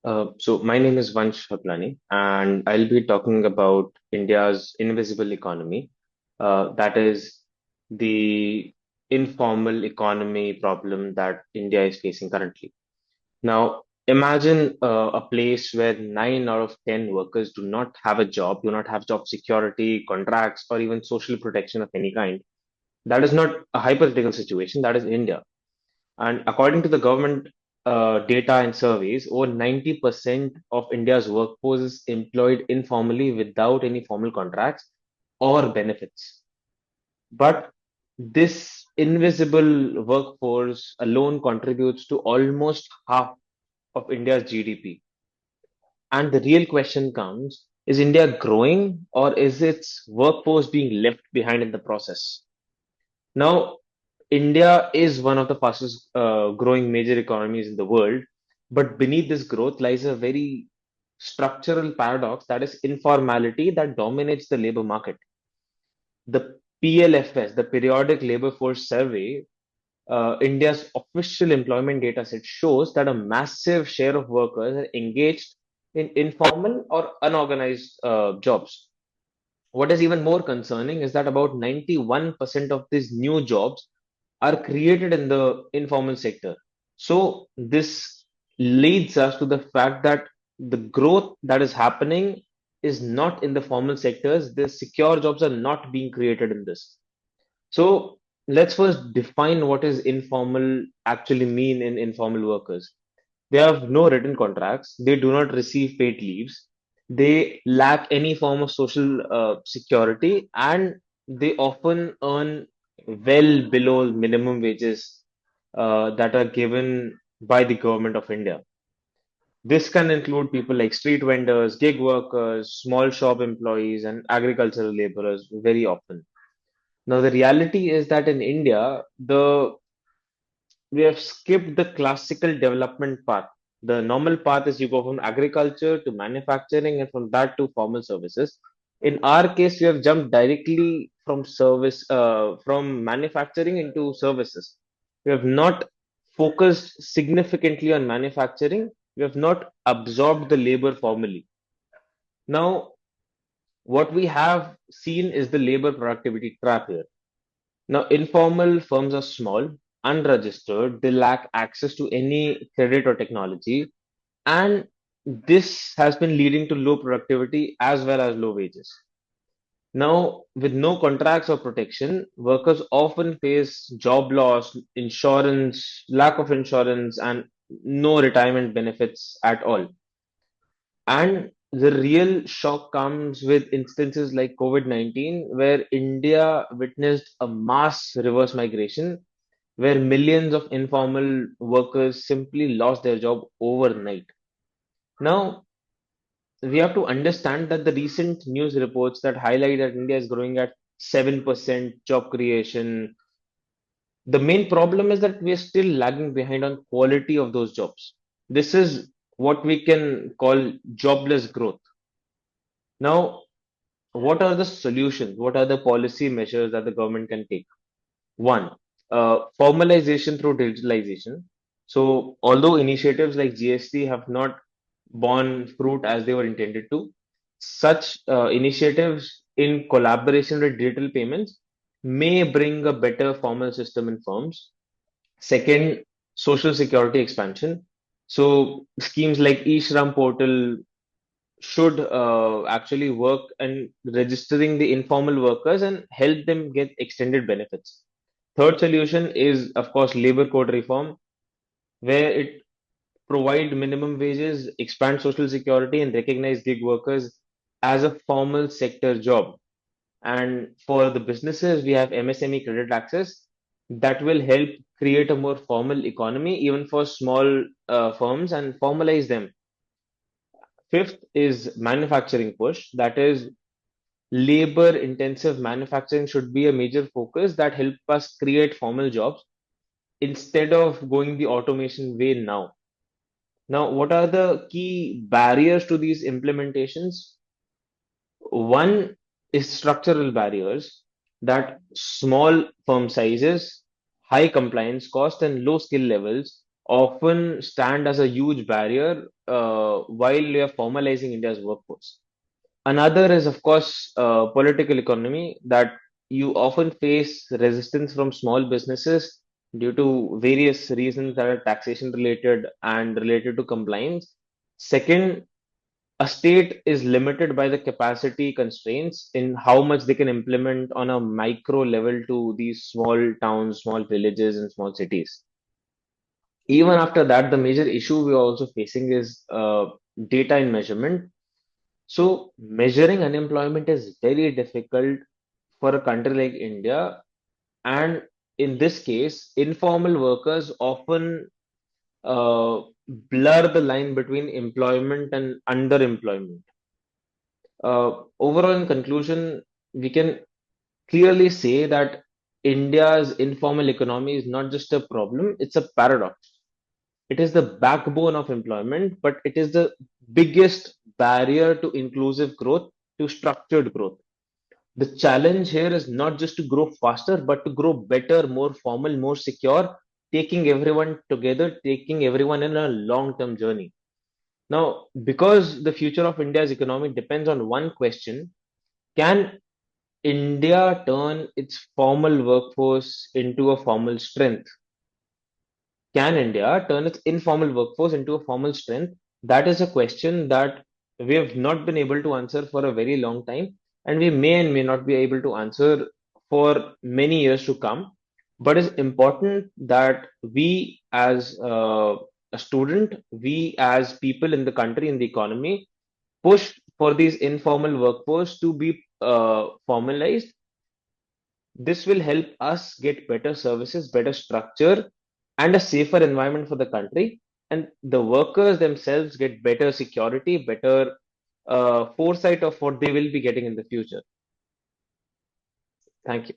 So my name is VanshHablani, and I'll be talking about India's invisible economy. That is the informal economy problem that India is facing currently. Now, imagine a place where 9 out of 10 workers do not have a job, do not have job security, contracts, or even social protection of any kind. That is not a hypothetical situation. That is India. And according to the government data and surveys, over 90% of India's workforce is employed informally without any formal contracts or benefits. But this invisible workforce alone contributes to almost half of India's GDP. And the real question comes, is India growing or is its workforce being left behind in the process? Now, India is one of the fastest growing major economies in the world, but beneath this growth lies a very structural paradox, that is informality that dominates the labor market. The PLFS, the Periodic Labor Force Survey, India's official employment data set shows that a massive share of workers are engaged in informal or unorganized jobs. What is even more concerning is that about 91% of these new jobs are created in the informal sector. So this leads us to the fact that the growth that is happening is not in the formal sectors. The secure jobs are not being created in this. So let's first define what is informal actually mean in informal workers. They have no written contracts. They do not receive paid leaves. They lack any form of social security, and they often earn well below minimum wages that are given by the government of India. This can include people like street vendors, gig workers, small shop employees, and agricultural laborers very often. Now, the reality is that in India, the we have skipped the classical development path. The normal path is you go from agriculture to manufacturing and from that to formal services. In our case, we have jumped directly from manufacturing into services. We have not focused significantly on manufacturing. We have not absorbed the labor formally. Now, what we have seen is the labor productivity trap here. Now, informal firms are small, unregistered, they lack access to any credit or technology, and this has been leading to low productivity as well as low wages. Now, with no contracts or protection, workers often face job loss, insurance, lack of insurance, and no retirement benefits at all. And the real shock comes with instances like COVID-19, where India witnessed a mass reverse migration, where millions of informal workers simply lost their job overnight. Now, we have to understand that the recent news reports that highlight that India is growing at 7% job creation. The main problem is that we are still lagging behind on quality of those jobs. This is what we can call jobless growth. Now, what are the solutions? What are the policy measures that the government can take? One, formalization through digitalization. So, although initiatives like GST have not borne fruit as they were intended to, such initiatives in collaboration with digital payments may bring a better formal system in firms. Second, social security expansion. So, schemes like e-Shram portal should actually work and registering the informal workers and help them get extended benefits. Third solution is, of course, labor code reform, where it provide minimum wages, expand social security, and recognize gig workers as a formal sector job. And for the businesses, we have MSME credit access that will help create a more formal economy, even for small firms, and formalize them. Fifth is manufacturing push, that is labor intensive manufacturing should be a major focus that help us create formal jobs instead of going the automation way now. Now, what are the key barriers to these implementations? One is structural barriers, that small firm sizes, high compliance cost, and low skill levels often stand as a huge barrier while we are formalizing India's workforce. Another is, of course, political economy, that you often face resistance from small businesses due to various reasons that are taxation related and related to compliance. Second, a state is limited by the capacity constraints in how much they can implement on a micro level to these small towns, small villages, and small cities. Even after that, the major issue we are also facing is data and measurement. So, measuring unemployment is very difficult for a country like India. And in this case, informal workers often blur the line between employment and underemployment. Overall, in conclusion, we can clearly say that India's informal economy is not just a problem, it's a paradox. It is the backbone of employment, but it is the biggest barrier to inclusive growth, to structured growth. The challenge here is not just to grow faster, but to grow better, more formal, more secure, taking everyone together, taking everyone in a long term journey. Now, because the future of India's economy depends on one question: can India turn its formal workforce into a formal strength? Can India turn its informal workforce into a formal strength? That is a question that we have not been able to answer for a very long time, and we may and may not be able to answer for many years to come. But it's important that we, as a student, we as people in the country, in the economy, push for these informal workforce to be formalized. This will help us get better services, better structure, and a safer environment for the country. And the workers themselves get better security, better foresight of what they will be getting in the future. Thank you.